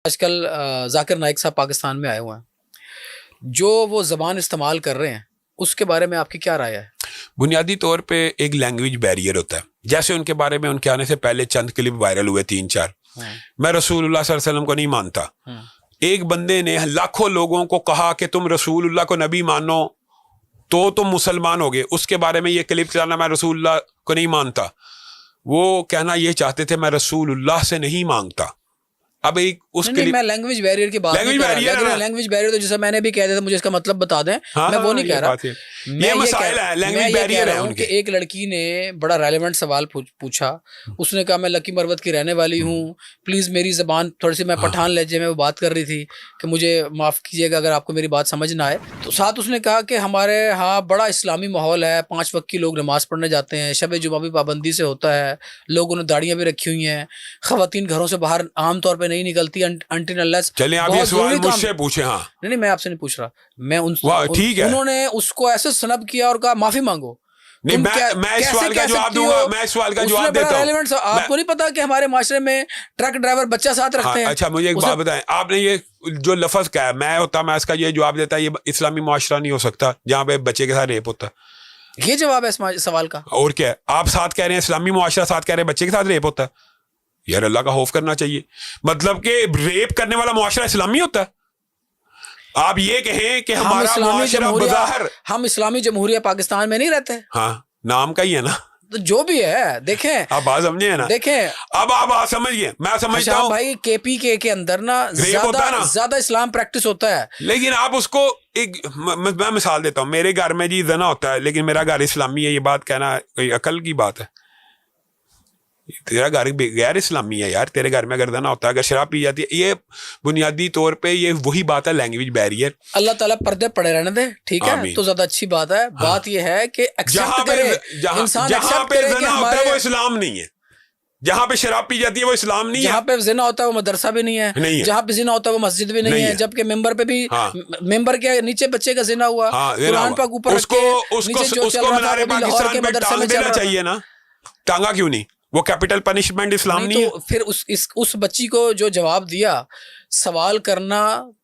آج کل ذاکر نائک صاحب پاکستان میں آئے ہوئے ہیں, جو وہ زبان استعمال کر رہے ہیں اس کے بارے میں آپ کی کیا رائے ہے؟ بنیادی طور پہ ایک لینگویج بیریئر ہوتا ہے. جیسے ان کے بارے میں ان کے آنے سے پہلے چند کلپ وائرل ہوئے 3-4. میں رسول اللہ صلی اللہ علیہ وسلم کو نہیں مانتا. ایک بندے نے لاکھوں لوگوں کو کہا کہ تم رسول اللہ کو نبی مانو تو تم مسلمان ہوگے. اس کے بارے میں یہ کلپ چلانا میں رسول اللہ کو نہیں مانتا. وہ کہنا یہ چاہتے تھے میں رسول اللہ سے نہیں مانگتا. اب ایک اس کے لیے میں لینگویج بیریئر کی بات نہیں کر رہا. لینگویج بیریئر تو جیسے میں نے بھی کہہ دیا تھا, مجھے اس کا مطلب بتا دیں. میں وہ نہیں کہہ رہا. یہ مسائل ہے, لینگویج بیریئر ہے ان کے. ایک لڑکی نے بڑا ریلیونٹ سوال پوچھا. اس نے کہا میں لکی مروت کی رہنے والی ہوں, پلیز میری زبان تھوڑی سی, میں پٹھان لہجے میں وہ بات کر رہی تھی کہ مجھے معاف کیجیے گا اگر آپ کو میری بات سمجھ نہ آئے. تو ساتھ اس نے کہا کہ ہمارے ہاں بڑا اسلامی ماحول ہے, 5 وقت کی لوگ نماز پڑھنے جاتے ہیں, شب جمعہ بھی پابندی سے ہوتا ہے, لوگوں نے داڑیاں بھی رکھی ہوئی ہیں, خواتین گھروں سے باہر عام طور پہ نہیں نکلتی انٹل انلیس. چلیں آپ یہ سوال مجھ سے پوچھیں. ہاں نہیں میں آپ سے نہیں پوچھ رہا, میں انہوں نے اس کو ایسے سنب کیا اور کہا معافی مانگو. نہیں میں اس سوال کا جواب دوں گا, میں اس سوال کا جواب دیتا ہوں. آپ کو نہیں پتا کہ ہمارے معاشرے میں ٹرک ڈرائیور بچہ ساتھ رکھتے ہیں. اچھا مجھے ایک بات بتائیں, آپ نے یہ جو لفظ کہا میں ہوتا میں اس کا یہ جواب دیتا, یہ اسلامی معاشرہ نہیں ہو سکتا جہاں پہ بچے کے ساتھ ریپ ہوتا. یہ جواب ہے اس سوال کا. اور کیا ہے, آپ ساتھ کہہ رہے ہیں اسلامی معاشرہ, ساتھ کہہ رہے ہیں بچے کے ساتھ ریپ ہوتا ہے. یار اللہ کا خوف کرنا چاہیے. مطلب کہ ریپ کرنے والا معاشرہ اسلامی ہوتا ہے. آپ یہ کہیں کہ ہمارا معاشرہ بظاہر, ہم اسلامی جمہوریہ پاکستان میں نہیں رہتے. ہاں نام کا ہی ہے نا, تو جو بھی ہے دیکھیں آپ بات سمجھے نا. دیکھیں اب آپ بات سمجھیے, میں سمجھتا ہوں بھائی KPK کے اندر نا زیادہ اسلام پریکٹس ہوتا ہے. لیکن آپ اس کو ایک میں مثال دیتا ہوں. میرے گھر میں جی زنا ہوتا ہے لیکن میرا گھر اسلامی ہے, یہ بات کہنا کوئی عقل کی بات ہے؟ تیرا گھر غیر اسلامی ہے یار, تیرے گھر میں اگر زنا ہوتا ہے, اگر شراب پی جاتی ہے, یہ بنیادی طور پہ یہ وہی بات ہے لینگویج بیریئر. اللہ تعالیٰ پردے پڑے رہنے دے, ٹھیک ہے, تو زیادہ اچھی بات ہے. بات یہ ہے کہ جہاں پہ زنا ہوتا ہے وہ اسلام نہیں ہے, جہاں پہ شراب پی جاتی ہے وہ اسلام نہیں ہے, جہاں پہ زنا ہوتا ہے وہ مدرسہ بھی نہیں ہے, جہاں پہ زنا ہوتا ہے وہ مسجد بھی نہیں ہے, جبکہ ممبر پہ بھی ممبر کے نیچے بچے کا زنا ہوا, قرآن پاک اوپر اس کو منارے پاکستان پہ ٹانگ دینا چاہیے نا. ٹانگا کیوں نہیں؟ وہ کیپٹل پنشمنٹ اسلام نہیں ہے. پھر اس بچی کو جو جواب دیا, سوال کرنا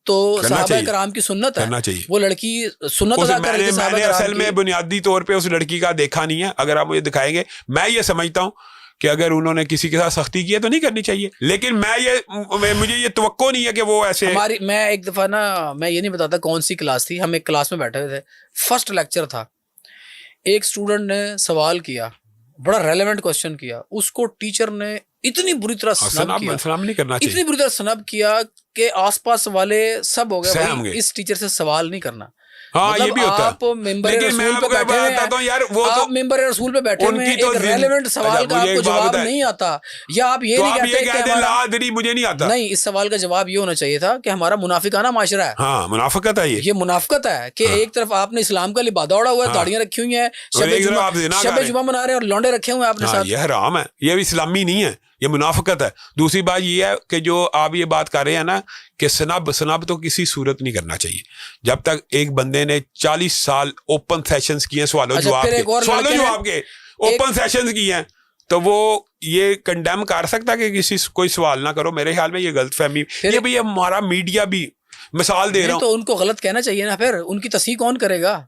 تو صحابہ کرام کی سنت ہے, وہ لڑکی سنت ادا کر رہی ہے. میں نے اصل میں بنیادی طور پہ اس لڑکی کا دیکھا نہیں ہے, اگر آپ مجھے دکھائیں گے. میں یہ سمجھتا ہوں کہ اگر انہوں نے کسی کے ساتھ سختی کی ہے تو نہیں کرنی چاہیے, لیکن مجھے یہ توقع نہیں ہے کہ وہ ایسے. میں ایک دفعہ نا, میں یہ نہیں بتاتا کون سی کلاس تھی, ہم ایک کلاس میں بیٹھے ہوئے تھے, فرسٹ لیکچر تھا. ایک اسٹوڈنٹ نے سوال کیا, بڑا ریلیونٹ کوشچن کیا, اس کو ٹیچر نے اتنی بری طرح سنب کیا کہ آس پاس والے سب ہو گئے اس ٹیچر سے سوال نہیں کرنا. ہاں یہ بھی ہوتا ہے. آپ ممبر رسول پہ بیٹھے ہوئے ہیں, ایک ریلیونٹ سوال کا آپ کو جواب نہیں آتا, یا آپ یہ نہیں کہتے کہ مجھے نہیں آتا. نہیں, اس سوال کا جواب یہ ہونا چاہیے تھا کہ ہمارا منافقانہ معاشرہ ہے. ہاں منافقت ہے, یہ منافقت ہے کہ ایک طرف آپ نے اسلام کا لبادہ اوڑھا ہوا ہے, داڑیاں رکھی ہوئی ہیں, شب جمعہ منا رہے ہیں اور لونڈے رکھے ہوئے ہیں آپ نے ساتھ. یہ حرام ہے, یہ بھی اسلامی نہیں ہے, یہ منافقت ہے. دوسری بات یہ ہے کہ جو آپ یہ بات کر رہے ہیں نا کہ سنب تو کسی صورت نہیں کرنا چاہیے. جب تک ایک بندے نے 40 سال اوپن سیشنز کیے, سوالوں جواب کے اوپن سیشنز کیے ہیں, تو وہ یہ کنڈیم کر سکتا کہ کسی کوئی سوال نہ کرو. میرے خیال میں یہ غلط فہمی, یہ بھی ہمارا میڈیا بھی مثال دے رہا ہوں. تو ان کو غلط کہنا چاہیے نا, پھر ان کی تصحیح کون کرے گا؟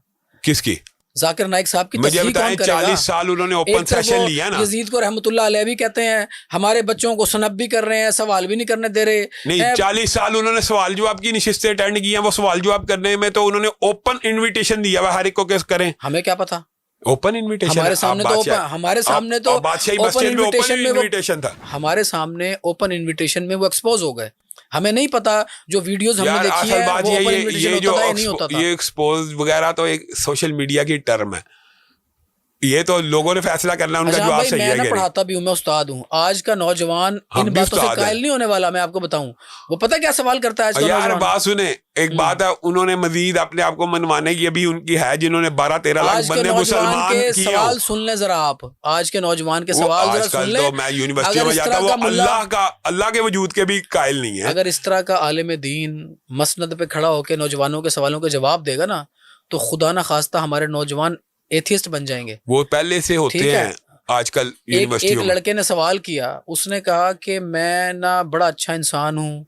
کس کی؟ ذاکر نائک صاحب کی تصحیح کون کرے گا؟ 40 سال انہوں نے اوپن سیشن لیا نا. یزید کو رحمت اللہ علیہ بھی کہتے ہیں ہمارے بچوں کو سنب بھی کر رہے ہیں, سوال بھی نہیں کرنے دے رہے. نہیں, 40 سال انہوں نے سوال جواب کی نشستیں اٹینڈ کی ہیں, وہ سوال جواب کرنے میں تو انہوں نے اوپن انویٹیشن دیا ہوا ہر ایک کو کہ کریں. ہمیں کیا پتا, اوپن انویٹیشن ہمارے سامنے تو بادشاہی مسجد میں اوپن انویٹیشن تھا, ہمارے سامنے اوپن انویٹیشن میں وہ ایکسپوز ہو گئے. ہمیں نہیں پتا جو ویڈیوز ہم نے دیکھی ہے وہ اوپن انویٹیشن ہوتا ہے نہیں ہوتا تھا. یہ ایکسپوز وغیرہ تو ایک سوشل میڈیا کی ٹرم ہے, یہ تو لوگوں نے فیصلہ کرنا, ان کا جواب صحیح ہے. میں نہ پڑھاتا بھی ہوں, میں استاد ہوں. آج کا نوجوان ان باتوں سے قائل نہیں ہونے والا. میں آپ کو بتاؤں وہ پتہ کیا سوال کرتا ہے. یار بات سنیں, ایک بات ہے, انہوں نے مزید اپنے آپ کو منوانے کی ابھی ان کی ہے, جنہوں نے 12-13 لاکھ بندے مسلمان کیے. سوال سن لیں ذرا آپ, آج کے نوجوان کے سوال ذرا سن لیں. تو میں یونیورسٹی میں جاتا ہوں, وہ اللہ کے وجود کے بھی قائل نہیں ہے. اگر اس طرح کا عالم دین مسند پہ کھڑا ہو کے نوجوانوں کے سوالوں کے جواب دے گا نا, تو خدا نہ خواستہ ہمارے نوجوان ایتھیسٹ بن جائیں گے. وہ پہلے سے ہوتے ہیں آج کل یونیورسٹیوں میں. ایک لڑکے نے سوال کیا, اس نے کہا کہ میں نا بڑا اچھا انسان ہوں,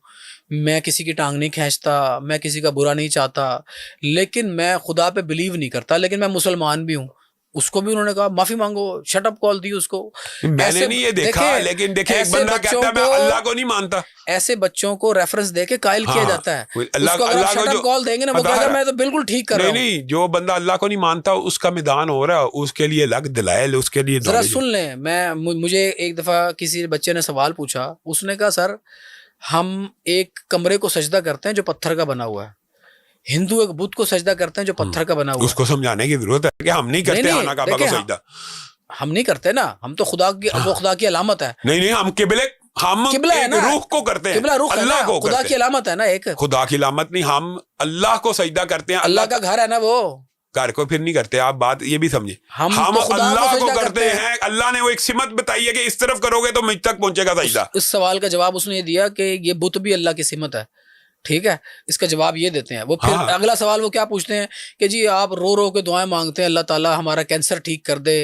میں کسی کی ٹانگ نہیں کھینچتا, میں کسی کا برا نہیں چاہتا, لیکن میں خدا پہ بلیو نہیں کرتا, لیکن میں مسلمان بھی ہوں. اس کو بھی انہوں نے کہا معافی مانگو, شٹ اپ کال دی اس کو. میں نے نہیں یہ دیکھا, لیکن دیکھیں ایک بندہ کہتا ہے میں اللہ کو نہیں مانتا, ایسے بچوں کو ریفرنس دے کے قائل کیا جاتا ہے. اللہ کو کال دیں گے نا, وہ کہے گا میں تو بالکل ٹھیک کر رہا ہوں. نہیں, جو بندہ اللہ کو نہیں مانتا اس کا میدان ہو رہا ہے, اس کے لیے الگ دلائل, اس کے لیے ذرا سن لیں. مجھے ایک دفعہ کسی بچے نے سوال پوچھا, اس نے کہا سر ہم ایک کمرے کو سجدہ کرتے ہیں جو پتھر کا بنا ہوا ہے, ہندو ایک بت کو سجدہ کرتے ہیں جو پتھر کا بنا ہوا ہے. اس کو سمجھانے کی ضرورت ہے کہ ہم نہیں کرتے خانہ کعبہ کو سجدہ, ہم نہیں کرتے نا, ہم تو خدا کی, وہ خدا کی علامت ہے. نہیں, ہم قبلہ ہے نا, روح کو کرتے ہیں, اللہ کو خدا کی علامت ہے نا, ایک خدا کی علامت نہیں, ہم اللہ کو سجدہ کرتے ہیں, اللہ کا گھر ہے نا, وہ گھر کو پھر نہیں کرتے. آپ بات یہ بھی سمجھے, ہم اللہ کو کرتے ہیں, اللہ نے وہ ایک سمت بتائی ہے کہ اس طرف کرو گے تو مجھ تک پہنچے گا سجدہ. اس سوال کا جواب اس نے یہ دیا کہ یہ بت بھی اللہ کی سمت ہے. ٹھیک ہے, اس کا جواب یہ دیتے ہیں وہ. پھر اگلا سوال وہ کیا پوچھتے ہیں کہ جی آپ رو رو کے دعائیں مانگتے ہیں, اللہ تعالیٰ ہمارا کینسر ٹھیک کر دے,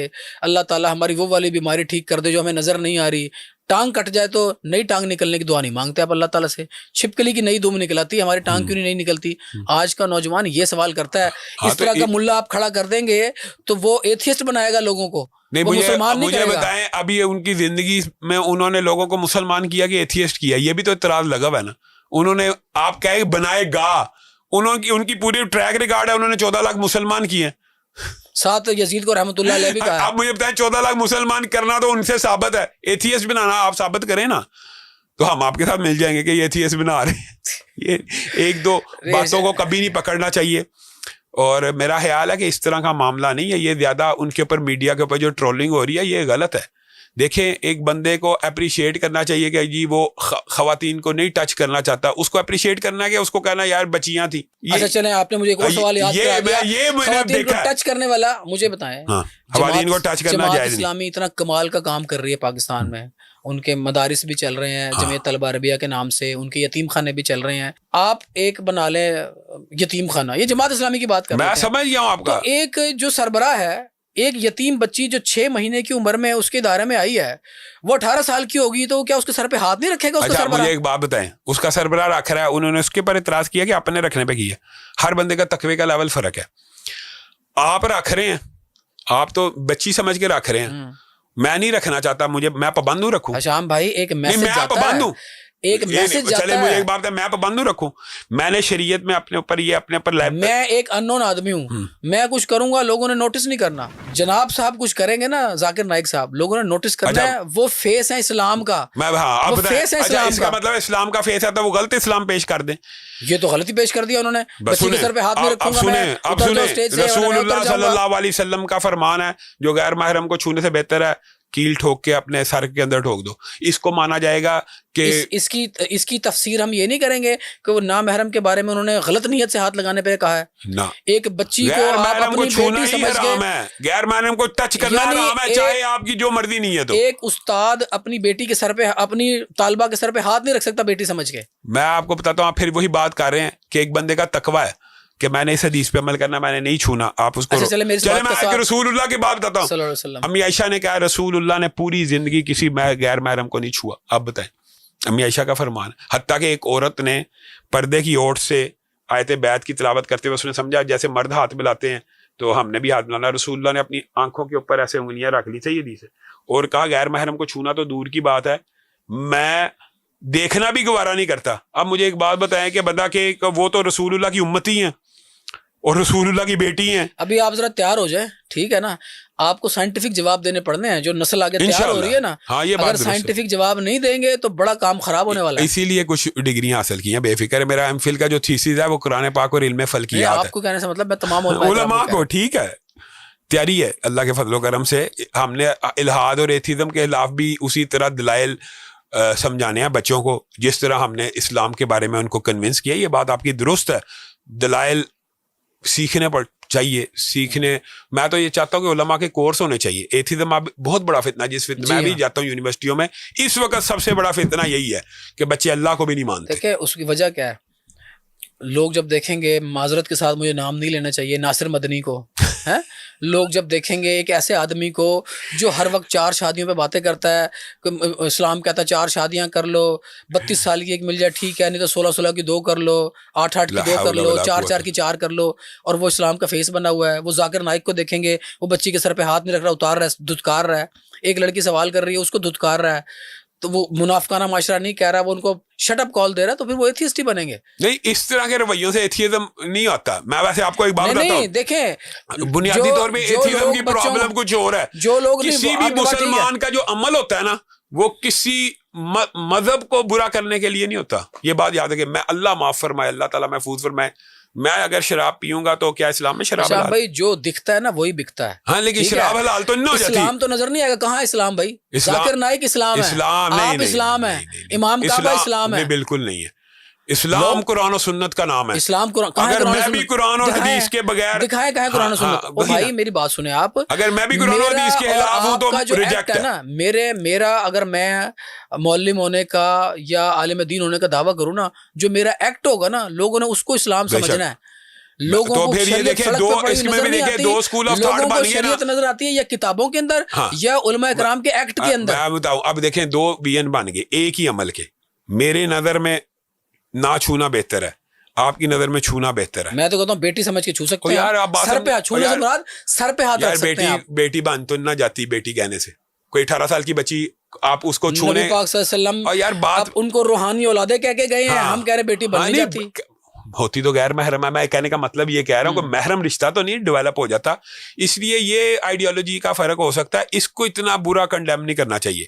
اللہ تعالیٰ ہماری وہ والی بیماری ٹھیک کر دے جو ہمیں نظر نہیں آ رہی, ٹانگ کٹ جائے تو نئی ٹانگ نکلنے کی دعا نہیں مانگتے آپ اللہ تعالیٰ سے, چھپکلی کی نئی دم نکل آتی ہے, ہماری ٹانگ کیوں نہیں نکلتی. آج کا نوجوان یہ سوال کرتا ہے. اس طرح کا ملا آپ کھڑا کر دیں گے تو وہ ایتھیسٹ بنائے گا لوگوں کو, مجھے بتائیں ابھی ان کی زندگی میں انہوں نے لوگوں کو مسلمان کیا کہ ایتھیسٹ کیا, یہ بھی تو اعتراض لگا ہوا ہے نا. انہوں نے آپ کہے بنائے گا, ان کی پوری ٹریک ریکارڈ ہے, انہوں نے 14 لاکھ مسلمان کیے, ساتھ یزید کو رحمۃ اللہ علیہ بھی کہا. آپ مجھے بتائیں 14 لاکھ مسلمان کرنا تو ان سے ثابت ہے, ایتھیسٹ بنانا آپ ثابت کریں نا, تو ہم آپ کے ساتھ مل جائیں گے کہ یہ ایتھیسٹ بنا رہے ہیں. یہ ایک دو باتوں کو کبھی نہیں پکڑنا چاہیے, اور میرا خیال ہے کہ اس طرح کا معاملہ نہیں ہے, یہ زیادہ ان کے اوپر میڈیا کے اوپر جو ٹرولنگ ہو رہی ہے یہ غلط ہے. دیکھیں ایک بندے کو اپریشیٹ کرنا چاہیے کہ جی وہ خواتین کو نہیں ٹچ کرنا چاہتا, اس کو اپریشیٹ کرنا ہے کہ اس کو کہنا یار بچیاں تھیں. اچھا چلیں, آپ نے مجھے ایک اور سوال یاد کرا دیا, یہ میں نے دیکھا ٹچ کرنے والا مجھے بتائیں. خواتین کو ٹچ کرنا جائز نہیں. اسلامی اتنا کمال کا کام کر رہی ہے پاکستان میں, ان کے مدارس بھی چل رہے ہیں جمعیت طلبہ عربیہ کے نام سے, ان کے یتیم خانے بھی چل رہے ہیں. آپ ایک بنا لیں یتیم خانہ, یہ جماعت اسلامی کی بات کر رہے ہیں, میں سمجھ گیا ہوں آپ کا. ایک جو سربراہ ہے, ایک یتیم بچی جو 6 مہینے کی عمر میں اس کے دائرے میں آئی ہے, وہ 18 سال کی ہوگی, تو کیا اس کے سر پہ ہاتھ نہیں رکھے گا؟ اچھا مجھے ایک بات بتائیں, اس کا سربراہ رکھ رہا ہے, انہوں نے اس کے پر اعتراض کیا کہ اپنے رکھنے پہ کیا. ہر بندے کا تقوی کا لیول فرق ہے. آپ رکھ رہے ہیں, آپ تو بچی سمجھ کے رکھ رہے ہیں, میں نہیں رکھنا چاہتا, میں پابند ہوں رکھوں. شام بھائی ایک میسج جاتا ہے, ایک میسج جاتا ہے. مجھے ایک بات ہے, میں پابند ہوں رکھوں, میں نے شریعت میں اپنے اوپر میں ایک انون آدمی ہوں, میں کچھ کروں گا لوگوں نے نوٹس نہیں کرنا. جناب صاحب کچھ کریں گے نا, ذاکر نائک صاحب, لوگوں نے نوٹس کرنا ہے, وہ فیس ہے اسلام کا. اس کا مطلب اسلام کا فیس ہے تو وہ غلط اسلام پیش کر دیں. یہ تو غلطی پیش کر دیا انہوں نے, بچی کے سر پہ ہاتھ نہیں رکھوں گا میں. اب سنیں, رسول اللہ صلی اللہ علیہ وسلم کا فرمان ہے جو غیر محرم کو چھونے سے بہتر ہے کیل ٹھوک کے اپنے سر کے اندر ٹھوک دو. اس کو مانا جائے گا کہ اس کی تفسیر ہم یہ نہیں کریں گے کہ وہ نامحرم کے بارے میں انہوں نے غلط نیت سے ہاتھ لگانے پہ کہا ہے. ایک بچی کو آپ اپنی بیٹی سمجھ کے, غیر محرم کو ٹچ کرنا حرام ہے, چاہے آپ کی جو مرضی نہیں ہے. تو ایک استاد اپنی بیٹی کے سر پہ, اپنی طالبہ کے سر پہ ہاتھ نہیں رکھ سکتا بیٹی سمجھ کے. میں آپ کو بتاتا ہوں, آپ پھر وہی بات کر رہے ہیں کہ ایک بندے کا تقویٰ ہے کہ میں نے اس حدیث پہ عمل کرنا, میں نے نہیں چھونا. آپ اس کو چلے میں رسول اللہ کی بات بتاتا ہوں. امی عائشہ نے کہا رسول اللہ نے پوری زندگی کسی غیر محرم کو نہیں چھوا. اب بتائیں, امی عائشہ کا فرمان, حتیٰ کہ ایک عورت نے پردے کی اوٹ سے آیت بیعت کی تلاوت کرتے ہوئے اس نے سمجھا جیسے مرد ہاتھ ملاتے ہیں تو ہم نے بھی ہاتھ ملانا. رسول اللہ نے اپنی آنکھوں کے اوپر ایسے انگلیاں رکھ لی تھی حدیث سے, اور کہا غیر محرم کو چھونا تو دور کی بات ہے, میں دیکھنا بھی گوارا نہیں کرتا. اب مجھے ایک بات بتائیں کہ بندہ کہ وہ تو رسول اللہ کی امتی ہیں اور رسول اللہ کی بیٹی ہیں. ابھی آپ ذرا تیار ہو جائیں, ٹھیک ہے نا, آپ کو سائنٹیفک جواب دینے پڑنے ہیں, جو نسل آگے تیار ہو رہی ہے نا. اگر سائنٹیفک جواب نہیں دیں گے تو بڑا کام خراب ہونے والا ہے. اسی لیے کچھ ڈگریاں حاصل کی ہیں, بے فکر. میرا ایم فل کا جو تھیسس ہے وہ قرآن پاک اور علم فلکیات ہے. آپ کو کہنے سے مطلب میں تمام علماء کو, ٹھیک ہے, تیاری ہے اللہ کے فضل و کرم سے. ہم نے الحاد اور ایتھیزم کے خلاف بھی اسی طرح دلائل سمجھانے ہیں بچوں کو, جس طرح ہم نے اسلام کے بارے میں ان کو کنونس کیا. یہ بات آپ کی درست ہے, دلائل سیکھنے پر چاہیے, میں تو یہ چاہتا ہوں کہ علماء کے کورس ہونے چاہیے. ایتھیزم بہت بڑا فتنہ, جس فتنہ میں بھی جاتا ہوں یونیورسٹیوں میں, اس وقت سب سے بڑا فتنہ یہی ہے کہ بچے اللہ کو بھی نہیں مانتے. دیکھیں اس کی وجہ کیا ہے, لوگ جب دیکھیں گے, معذرت کے ساتھ مجھے نام نہیں لینا چاہیے, ناصر مدنی کو ہیں لوگ جب دیکھیں گے ایک ایسے آدمی کو جو ہر وقت 4 شادیوں پہ باتیں کرتا ہے, اسلام کہتا ہے 4 شادیاں کر لو, 32 سال کی ایک مل جائے ٹھیک ہے, نہیں تو 16 کی 2 کر لو, 8 کی 2 کر لو, 4 کی 4 کر لو, اور وہ اسلام کا فیس بنا ہوا ہے. وہ ذاکر نائک کو دیکھیں گے, وہ بچی کے سر پہ ہاتھ نہیں رکھ رہا, اتار رہا ہے, دھتکار رہا ہے. ایک لڑکی سوال کر رہی ہے, اس کو دھتکار رہا ہے. تو وہ منافقانہ معاشرہ نہیں کہہ رہا, وہ ان کو شٹ اپ کال دے رہا ہے, تو پھر وہ ایتھیسٹ ہی بنیں گے. نہیں, اس طرح کے رویوں سے ایتھیزم نہیں آتا. میں ویسے آپ کو ایک بات بتاتا ہوں, دیکھیں بنیادی طور پہ ایتھیزم کی پرابلم کچھ اور ہے. جو لوگ کسی بھی مسلمان کا جو عمل ہوتا ہے نا, وہ کسی مذہب کو برا کرنے کے لیے نہیں ہوتا. یہ بات یاد ہے کہ میں اللہ معاف فرمائے, اللہ تعالیٰ محفوظ فرمائے, میں اگر شراب پیوں گا تو کیا اسلام میں شراب حلال؟ بھائی جو دکھتا ہے نا وہی بکتا ہے. ہاں, لیکن شراب حلال تو نہیں ہو جاتی. اسلام تو نظر نہیں آئے گا. کہاں اسلام بھائی؟ ذاکر نائک اسلام ہے, آپ اسلام ہے, امام کعبہ اسلام ہے. بالکل نہیں ہے. اسلام قرآن و سنت کا نام ہے. اسلام اگر میں بھی قرآن اور حدیث کے بغیر دکھائے کہاں قرآن و سنت. بھائی میری بات سنیں آپ, اگر میں بھی قرآن اور حدیث کے خلاف ہوں تو ریجیکٹ ہے نا. میرا اگر میں معلم ہونے کا یا عالم دین ہونے کا دعویٰ کروں نا, جو میرا ایکٹ ہوگا نا, لوگوں نے اس کو اسلام سمجھنا ہے. لوگوں کو شریعت اسکول آف تھاٹ بن گئے نا, نظر آتی ہے یا کتابوں کے اندر یا علماء کرام کے ایکٹ کے اندر. میں بتاؤں, اب دیکھیں 2 BN بن گئے ایک ہی عمل کے. میرے نظر میں نہ چھونا بہتر ہے, آپ کی نظر میں چھونا بہتر ہے. میں تو کہتا ہوں بیٹی سمجھ کے چھو سکتے ہیں, سر پہ چھونے سے مراد سر پہ ہاتھ رکھ سکتے ہیں. بیٹی بن تو نہ جاتی بیٹی کہنے سے. کوئی 18 سال کی بچی آپ اس کو چھونے, نبی پاک صلی اللہ علیہ وسلم اور یار بات ان کو روحانی اولادیں کہہ کے گئے ہیں, ہم کہہ رہے بیٹی بن نہیں جاتی. ہوتی تو غیر محرم ہے. میں کہنے کا مطلب یہ کہہ رہا ہوں کہ محرم رشتہ تو نہیں ڈیولپ ہو جاتا. اس لیے یہ آئیڈیالوجی کا فرق ہو سکتا ہے, اس کو اتنا برا کنڈیم نہیں کرنا چاہیے.